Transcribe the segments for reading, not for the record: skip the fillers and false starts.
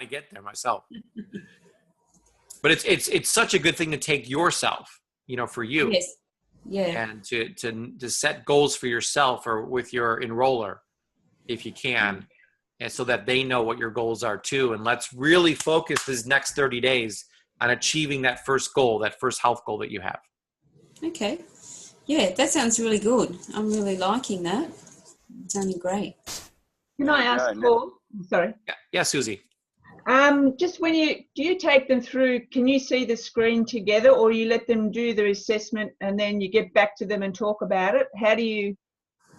to get there myself. But it's such a good thing to take yourself, you know, for you. Yes. Yeah. And to set goals for yourself or with your enroller, if you can, and so that they know what your goals are too. And let's really focus this next 30 days on achieving that first goal, that first health goal that you have. Okay. Yeah, that sounds really good. I'm really liking that. It's sounding great. Can I ask Paul? Sorry. Yeah, Susie. Just do you take them through, can you see the screen together, or you let them do the assessment and then you get back to them and talk about it? How do you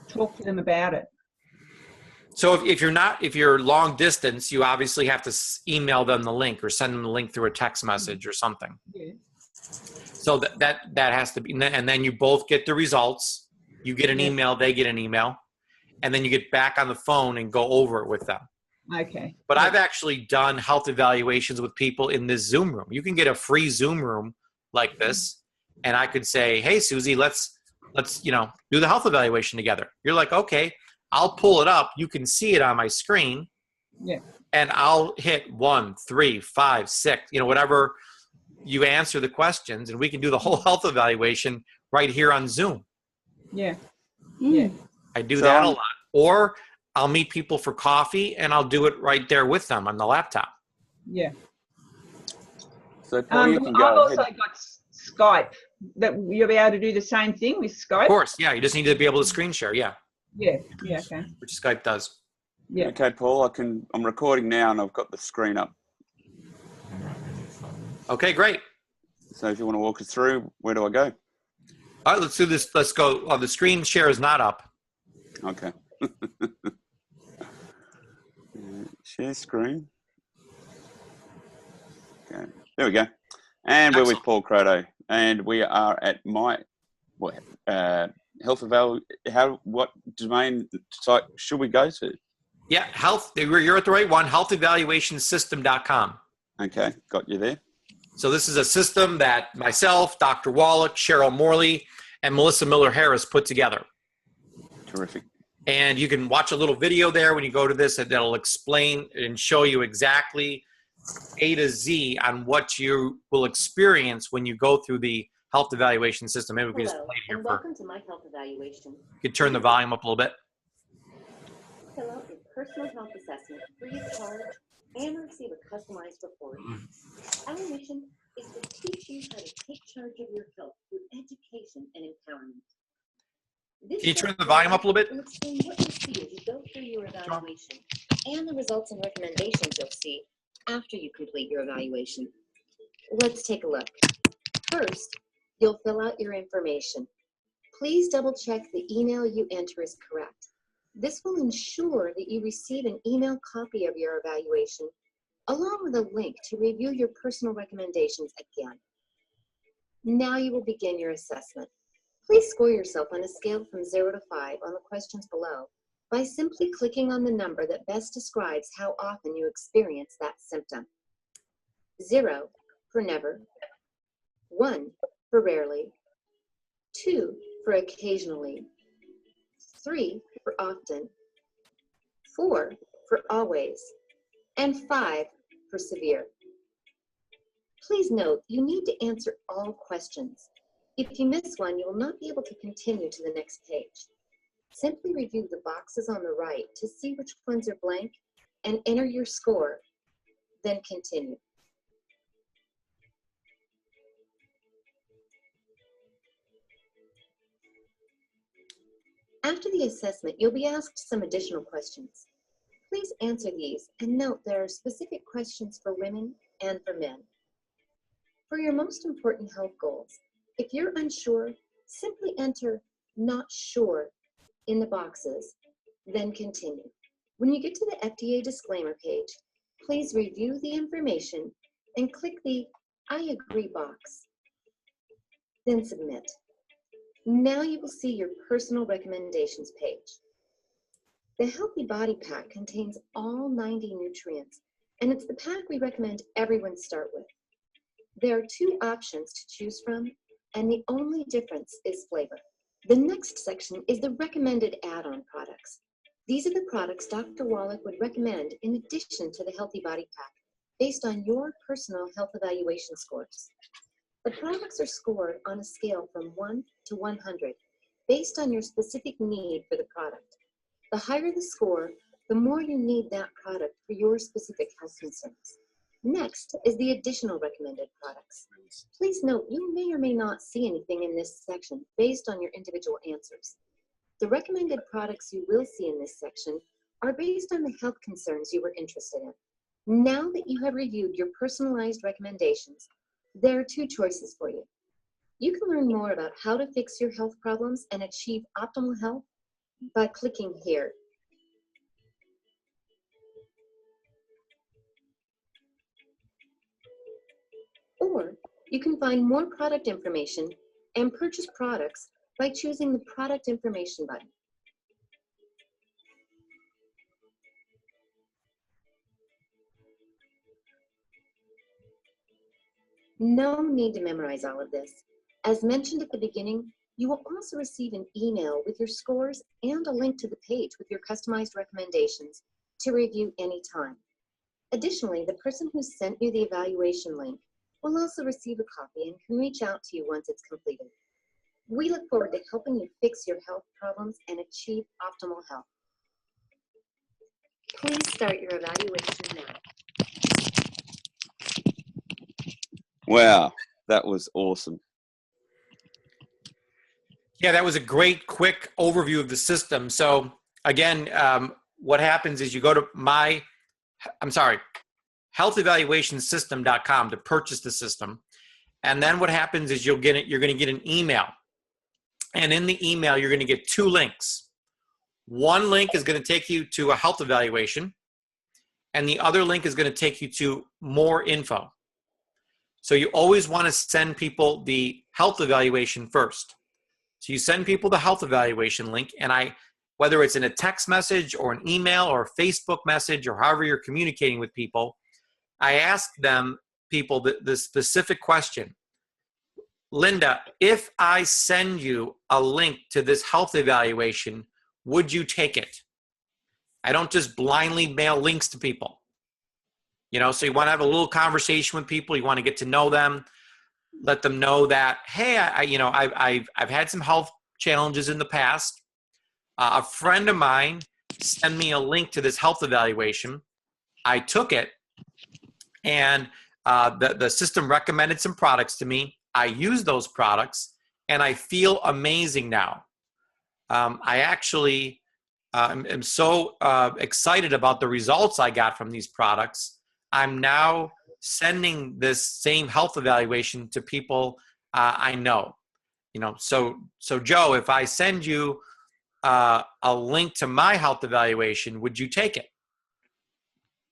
talk to them about it? So if you're long distance, you obviously have to email them the link or send them the link through a text message or something. Yeah. So that has to be, and then you both get the results. You get an email, they get an email, and then you get back on the phone and go over it with them. Okay. But I've actually done health evaluations with people in this Zoom room. You can get a free Zoom room like this, and I could say, "Hey, Susie, let's do the health evaluation together." You're like, "Okay, I'll pull it up. You can see it on my screen." Yeah. And I'll hit 1, 3, 5, 6, whatever you answer the questions, and we can do the whole health evaluation right here on Zoom. Yeah. Yeah. I do that a lot. Or I'll meet people for coffee and I'll do it right there with them on the laptop. Yeah. So Paul, you can go I've also ahead. got Skype, that you'll be able to do the same thing with Skype. Of course, yeah. You just need to be able to screen share, yeah. Yeah. Yeah. Okay. Which Skype does. Yeah. Okay, Paul, I'm recording now and I've got the screen up. Okay, great. So if you want to walk us through, where do I go? All right, let's do this. Let's go. Oh, the screen share is not up. Okay. Share screen. Okay, there we go. And we're with Paul Kroto, and we are at my health eval. What domain site should we go to? Yeah, health. You're at the right one. Healthevaluationsystem.com. Okay, got you there. So this is a system that myself, Dr. Wallach, Cheryl Morley, and Melissa Miller-Harris put together. Terrific. And you can watch a little video there when you go to this, and that'll explain and show you exactly A to Z on what you will experience when you go through the health evaluation system. Maybe we can just play it here and welcome to my health evaluation. You can turn the volume up a little bit. Fill out your personal health assessment free of charge and receive a customized report. Our mission is to teach you how to take charge of your health through education and empowerment. Can you turn the volume up a little bit? Will explain what you see as you go through your evaluation and the results and recommendations you'll see after you complete your evaluation. Let's take a look. First, you'll fill out your information. Please double check the email you enter is correct. This will ensure that you receive an email copy of your evaluation along with a link to review your personal recommendations again. Now you will begin your assessment. Please score yourself on a scale from 0 to 5 on the questions below by simply clicking on the number that best describes how often you experience that symptom. 0 for never, 1 for rarely, 2 for occasionally, 3 for often, 4 for always, and 5 for severe. Please note you need to answer all questions. If you miss one, you will not be able to continue to the next page. Simply review the boxes on the right to see which ones are blank and enter your score, then continue. After the assessment, you'll be asked some additional questions. Please answer these and note there are specific questions for women and for men. For your most important health goals, if you're unsure, simply enter "not sure" in the boxes, then continue. When you get to the FDA disclaimer page, please review the information and click the "I agree" box, then submit. Now you will see your personal recommendations page. The Healthy Body Pack contains all 90 nutrients, and it's the pack we recommend everyone start with. There are 2 options to choose from, and the only difference is flavor. The next section is the recommended add-on products. These are the products Dr. Wallach would recommend in addition to the Healthy Body Pack based on your personal health evaluation scores. The products are scored on a scale from 1 to 100 based on your specific need for the product. The higher the score, the more you need that product for your specific health concerns. Next is the additional recommended products. Please note, you may or may not see anything in this section based on your individual answers. The recommended products you will see in this section are based on the health concerns you were interested in. Now that you have reviewed your personalized recommendations, there are two choices for you. You can learn more about how to fix your health problems and achieve optimal health by clicking here. Or you can find more product information and purchase products by choosing the product information button. No need to memorize all of this. As mentioned at the beginning, you will also receive an email with your scores and a link to the page with your customized recommendations to review anytime. Additionally, the person who sent you the evaluation link will also receive a copy and can reach out to you once it's completed. We look forward to helping you fix your health problems and achieve optimal health. Please start your evaluation now. Wow, that was awesome. Yeah, that was a great, quick overview of the system. So again, what happens is you go to healthevaluationsystem.com to purchase the system. And then what happens is you're going to get an email. And in the email, you're going to get two links. One link is going to take you to a health evaluation, and the other link is going to take you to more info. So you always want to send people the health evaluation first. So you send people the health evaluation link, and whether it's in a text message or an email or a Facebook message or however you're communicating with people, I ask people the specific question. Linda, if I send you a link to this health evaluation, would you take it? I don't just blindly mail links to people. So you want to have a little conversation with people. You want to get to know them. Let them know that, hey, I've had some health challenges in the past. A friend of mine sent me a link to this health evaluation. I took it, and the system recommended some products to me. I use those products, and I feel amazing now. I actually am so excited about the results I got from these products. I'm now sending this same health evaluation to people I know. So Joe, if I send you a link to my health evaluation, would you take it?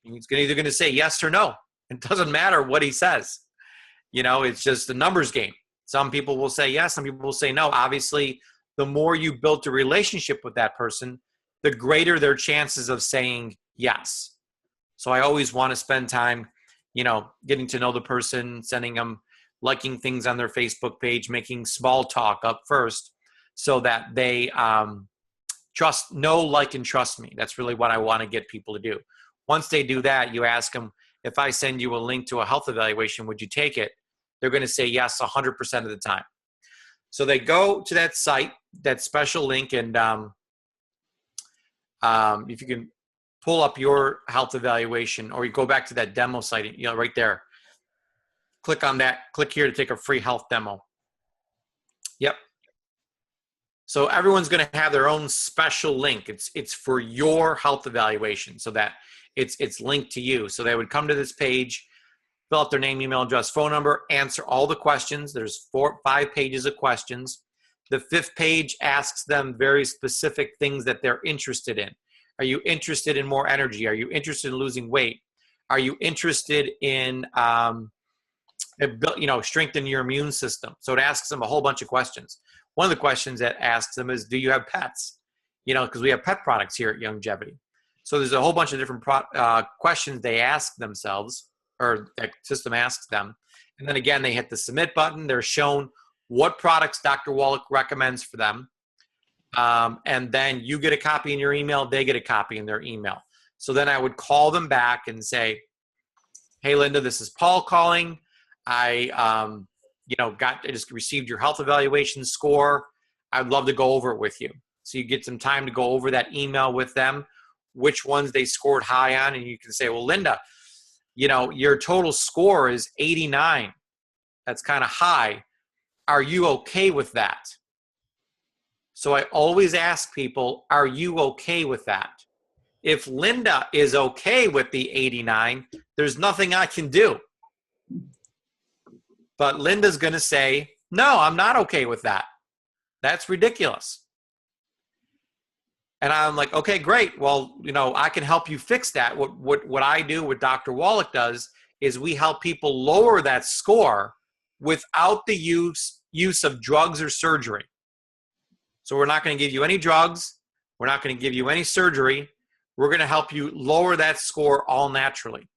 He's either going to say yes or no. It doesn't matter what he says. It's just a numbers game. Some people will say yes, some people will say no. Obviously, the more you build a relationship with that person, the greater their chances of saying yes. So I always want to spend time, getting to know the person, sending them, liking things on their Facebook page, making small talk up first so that they know, like, and trust me. That's really what I want to get people to do. Once they do that, you ask them, if I send you a link to a health evaluation, would you take it? They're going to say yes 100% of the time. So they go to that site, that special link, and if you can pull up your health evaluation, or you go back to that demo site, right there. Click on that. Click here to take a free health demo. Yep. So everyone's going to have their own special link. It's for your health evaluation, so that it's linked to you. So they would come to this page, fill out their name, email address, phone number, answer all the questions. There's 5 pages of questions. The 5th page asks them very specific things that they're interested in. Are you interested in more energy? Are you interested in losing weight? Are you interested in, strengthen your immune system? So it asks them a whole bunch of questions. One of the questions that asks them is, do you have pets? Because we have pet products here at Youngevity. So there's a whole bunch of different questions they ask themselves, or that system asks them. And then again, they hit the submit button. They're shown what products Dr. Wallach recommends for them. And then you get a copy in your email, they get a copy in their email. So then I would call them back and say, hey, Linda, this is Paul calling. I just received your health evaluation score. I'd love to go over it with you. So you get some time to go over that email with them, which ones they scored high on. And you can say, well, Linda, your total score is 89. That's kind of high. Are you okay with that? So I always ask people, are you okay with that? If Linda is okay with the 89, there's nothing I can do. But Linda's going to say, no, I'm not okay with that. That's ridiculous. And I'm like, okay, great. Well, I can help you fix that. What I do, what Dr. Wallach does, is we help people lower that score without the use of drugs or surgery. So we're not going to give you any drugs. We're not going to give you any surgery. We're going to help you lower that score all naturally.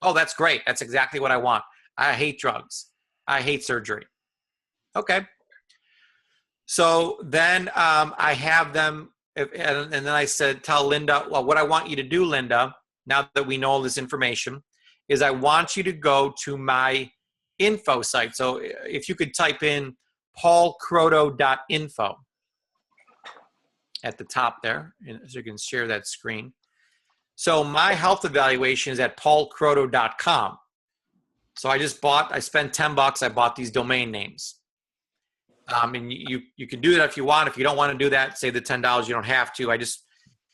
Oh, that's great. That's exactly what I want. I hate drugs. I hate surgery. Okay. So then I have them, and then I said, tell Linda, well, what I want you to do, Linda, now that we know all this information, is I want you to go to my info site. So if you could type in paulkroto.info at the top there, so you can share that screen. So my health evaluation is at paulkroto.com. So I spent $10. I bought these domain names. And you can do that if you want. If you don't want to do that, save the $10. You don't have to. It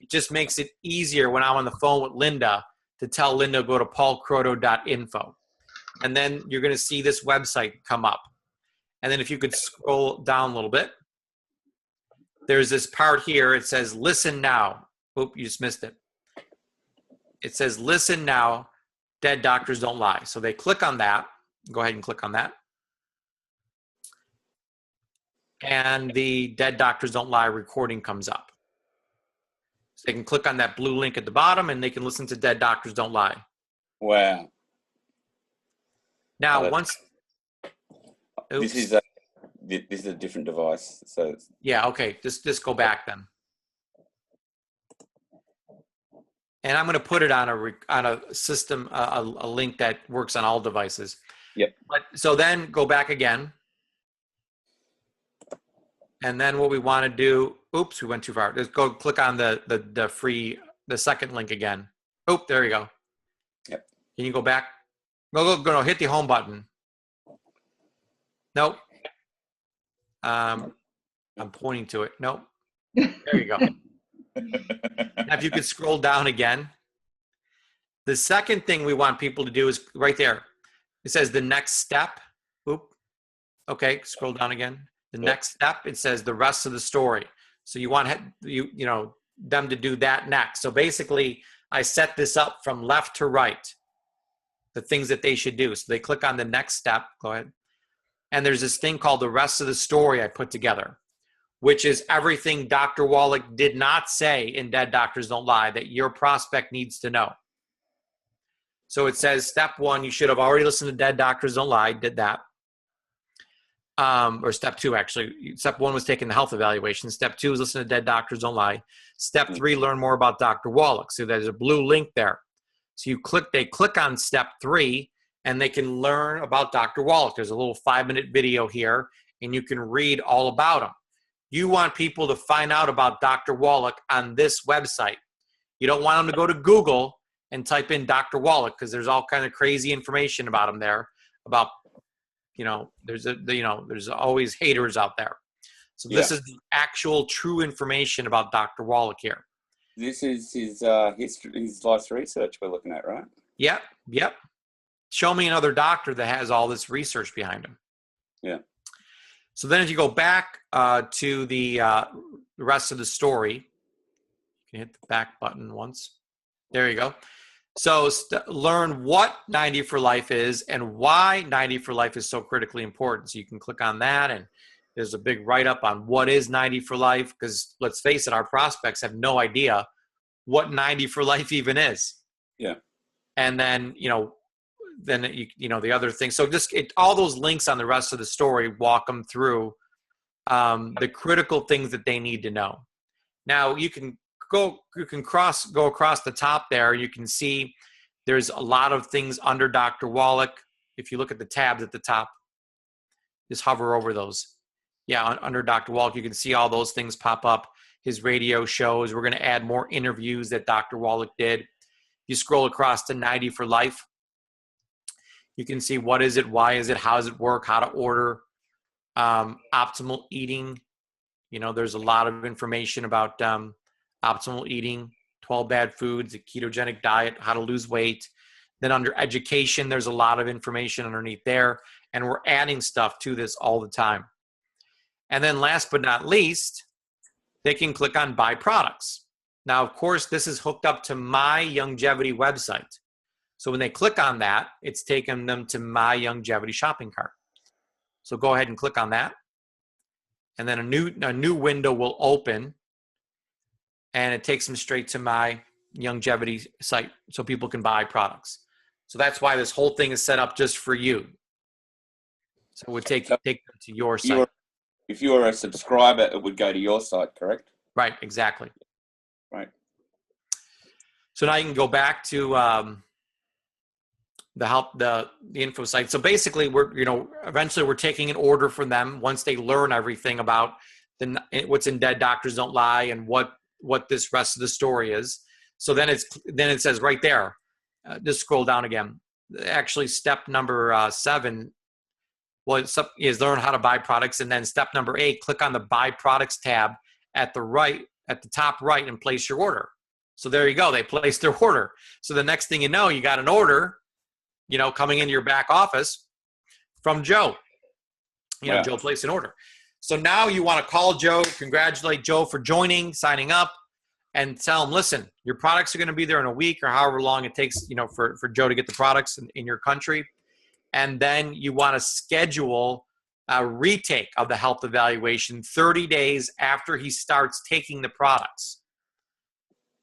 just makes it easier when I'm on the phone with Linda to tell Linda to go to paulkroto.info. And then you're going to see this website come up. And then if you could scroll down a little bit, there's this part here. It says, listen now. Oop, you just missed it. It says, listen now. Dead doctors don't lie. So they click on that. Go ahead and click on that. And the Dead Doctors Don't Lie recording comes up. So they can click on that blue link at the bottom and they can listen to Dead Doctors Don't Lie. Wow. Now, this is a different device. So yeah, okay. Just go back then. And I'm going to put it on a system, a link that works on all devices. Yep. So then go back again. And then what we want to do, oops, we went too far. Just go click on the second link again. Oh, there you go. Yep. Can you go back? Go, hit the home button. Nope. I'm pointing to it. Nope. There you go. Now, if you could scroll down again. The second thing we want people to do is right there. It says the next step. Oop. Okay, scroll down again. The next step, it says the rest of the story. So you want them to do that next. So basically, I set this up from left to right, the things that they should do. So they click on the next step. Go ahead. And there's this thing called the rest of the story I put together, which is everything Dr. Wallach did not say in Dead Doctors Don't Lie that your prospect needs to know. So it says step 1, you should have already listened to Dead Doctors Don't Lie, did that. Or step 2, actually. Step 1 was taking the health evaluation. Step 2 is listen to Dead Doctors Don't Lie. Step 3, learn more about Dr. Wallach. So there's a blue link there. So they click on step 3 and they can learn about Dr. Wallach. There's a little 5-minute video here and you can read all about him. You want people to find out about Dr. Wallach on this website. You don't want them to go to Google and type in Dr. Wallach because there's all kind of crazy information about him there about there's always haters out there. So this is the actual true information about Dr. Wallach here. This is his life's research we're looking at, right? Yep. Show me another doctor that has all this research behind him. Yeah. So then if you go back to the rest of the story, you can hit the back button once. There you go. So learn what 90 for Life is and why 90 for Life is so critically important. So you can click on that and there's a big write-up on what is 90 for Life because let's face it, our prospects have no idea what 90 for Life even is. Yeah. And then, the other thing. So just all those links on the rest of the story walk them through the critical things that they need to know. Now you can go across the top there. You can see There's a lot of things under Dr. Wallach. If you look at the tabs at the top, just hover over those. Yeah, under Dr. Wallach, you can see all those things pop up. His radio shows. We're going to add more interviews that Dr. Wallach did. You scroll across to 90 for Life. You can see what is it, why is it, how does it work, how to order, optimal eating. You know, there's a lot of information about optimal eating, 12 bad foods, a ketogenic diet, how to lose weight. Then under education, there's a lot of information underneath there. And we're adding stuff to this all the time. And then last but not least, they can click on Buy Products. Now, of course, this is hooked up to my Youngevity website. So when they click on that, it's taken them to my Youngevity shopping cart. So go ahead and click on that. And then a new window will open. And it takes them straight to my Youngevity site so people can buy products. So that's why this whole thing is set up just for you. So it would take them to your site. If you were a subscriber, it would go to your site, correct? Right, exactly. Right. So now you can go back to the info site. So basically, eventually we're taking an order from them once they learn everything about what's in Dead Doctors Don't Lie and what this rest of the story is. So then it says right there. Just scroll down again. Actually, step number 7 is learn how to buy products, and then step number 8, click on the Buy Products tab at the top right, and place your order. So there you go. They placed their order. So the next thing you know, you got an order, coming into your back office from Joe. Joe placed an order. So now you want to call Joe, congratulate Joe for joining, signing up, and tell him, listen, your products are going to be there in a week or however long it takes, for Joe to get the products in your country. And then you want to schedule a retake of the health evaluation 30 days after he starts taking the products.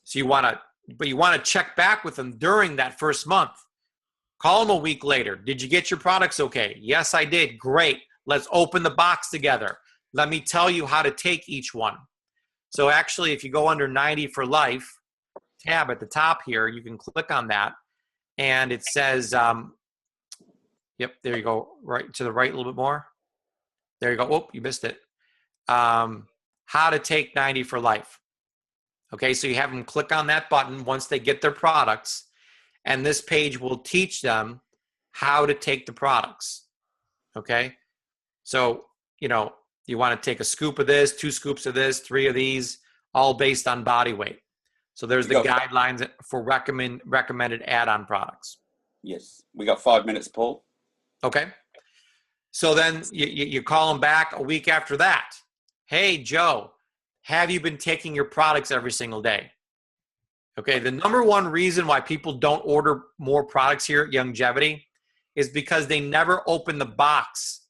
So you want to check back with him during that first month. Call him a week later. Did you get your products okay? Yes, I did. Great. Let's open the box together. Let me tell you how to take each one. So actually, if you go under 90 for Life tab at the top here, you can click on that. And it says, yep, there you go. Right to the right a little bit more. There you go. Oh, you missed it. How to take 90 for Life. Okay, so you have them click on that button once they get their products. And this page will teach them how to take the products. Okay, so, you want to take a scoop of this, 2 scoops of this, 3 of these, all based on body weight. So there's the guidelines for recommended add-on products. Yes, we got 5 minutes, Paul. Okay. So then you call them back a week after that. Hey, Joe, have you been taking your products every single day? Okay, the number one reason why people don't order more products here at Youngevity is because they never open the box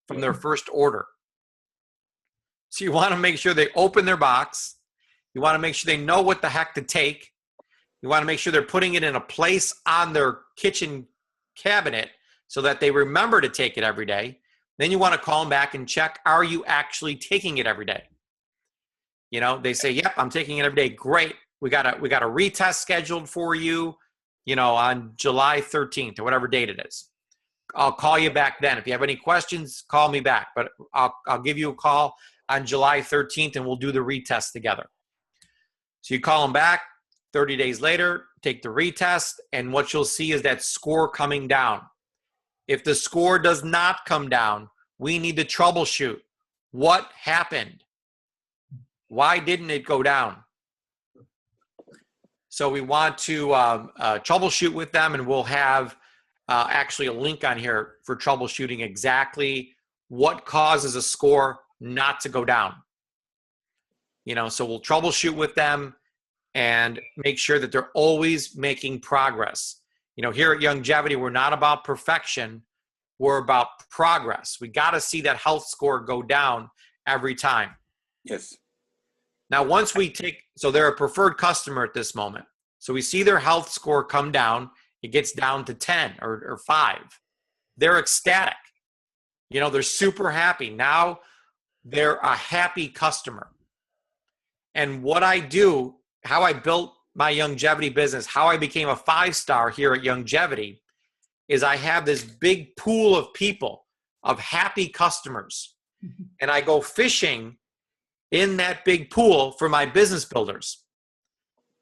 from their first order. So you want to make sure they open their box. You want to make sure they know what the heck to take. You want to make sure they're putting it in a place on their kitchen cabinet so that they remember to take it every day. Then you want to call them back and check, are you actually taking it every day? They say, yep, I'm taking it every day. Great. We got a retest scheduled for you, on July 13th or whatever date it is. I'll call you back then. If you have any questions, call me back. But I'll give you a call on July 13th and we'll do the retest together. So you call them back 30 days later, take the retest, and what you'll see is that score coming down. If the score does not come down, we need to troubleshoot. What happened? Why didn't it go down? So we want to troubleshoot with them, and we'll have actually a link on here for troubleshooting exactly what causes a score not to go down. So we'll troubleshoot with them and make sure that they're always making progress. Here at Youngevity, we're not about perfection. We're about progress. We got to see that health score go down every time. Yes. Now, once we so they're a preferred customer at this moment. So we see their health score come down. It gets down to 10 or 5. They're ecstatic. They're super happy. Now they're a happy customer. And what I do, how I built my Youngevity business, how I became a 5-star here at Youngevity, is I have this big pool of people, of happy customers. And I go fishing in that big pool for my business builders.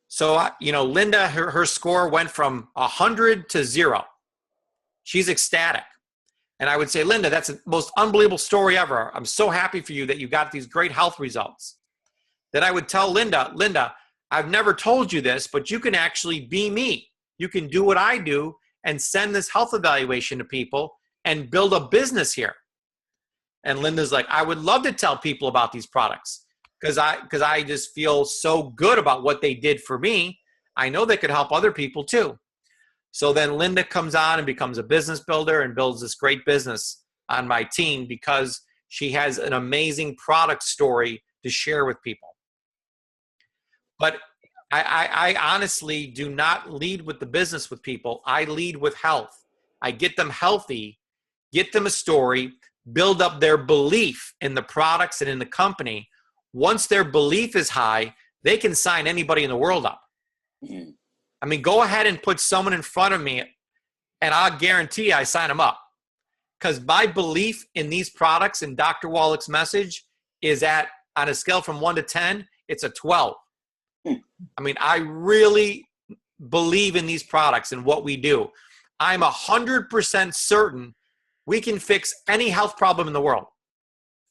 So, Linda, her score went from 100 to 0. She's ecstatic. And I would say, Linda, that's the most unbelievable story ever. I'm so happy for you that you got these great health results. Then I would tell Linda, I've never told you this, but you can actually be me. You can do what I do and send this health evaluation to people and build a business here. And Linda's like, I would love to tell people about these products because I just feel so good about what they did for me. I know they could help other people too. So then Linda comes on and becomes a business builder and builds this great business on my team because she has an amazing product story to share with people. But I honestly do not lead with the business with people. I lead with health. I get them healthy, get them a story, build up their belief in the products and in the company. Once their belief is high, they can sign anybody in the world up. Mm-hmm. I mean, go ahead and put someone in front of me and I'll guarantee I sign them up. Because my belief in these products and Dr. Wallach's message is on a scale from 1 to 10, it's a 12. I mean, I really believe in these products and what we do. I'm 100% certain we can fix any health problem in the world.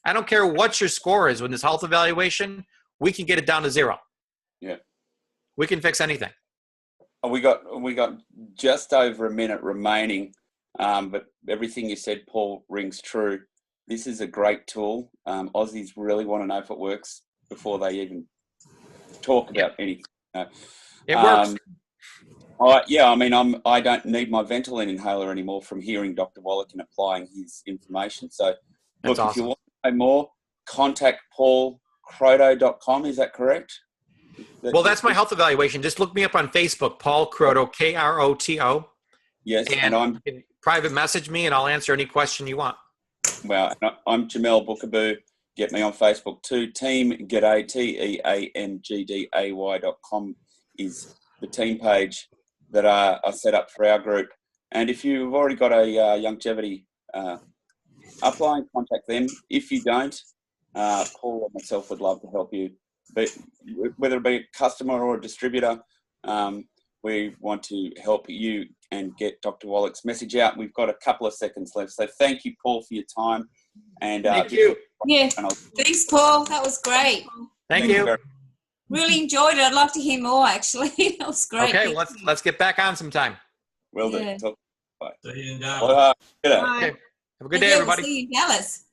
I don't care what your score is with this health evaluation, we can get it down to 0. Yeah. We can fix anything. We got just over a minute remaining, but everything you said, Paul, rings true. This is a great tool. Aussies really want to know if it works before they even talk about anything. It works. I don't need my Ventolin inhaler anymore from hearing Dr. Wallach and applying his information. So, look, awesome. If you want to know more, contact paulkroto.com. Is that correct? Well, that's my health evaluation. Just look me up on Facebook, Paul Kroto, Kroto. Yes, and you can private message me, and I'll answer any question you want. Well, I'm Jamel Boukabou. Get me on Facebook too. Teamgday, teamgday.com is the team page that are set up for our group. And if you've already got a Youngevity upline, contact them. If you don't, Paul or myself would love to help you. But whether it be a customer or a distributor, we want to help you and get Dr. Wallach's message out. We've got a couple of seconds left. So thank you, Paul, for your time. And thank you. Yeah. Thanks, Paul. That was great. Thank you. Really enjoyed it. I'd love to hear more, actually. That was great. Okay, let's get back on sometime. Will do. Yeah. Bye. See you in Dallas. Good day. Okay. Have a good day, everybody. We'll see you in Dallas.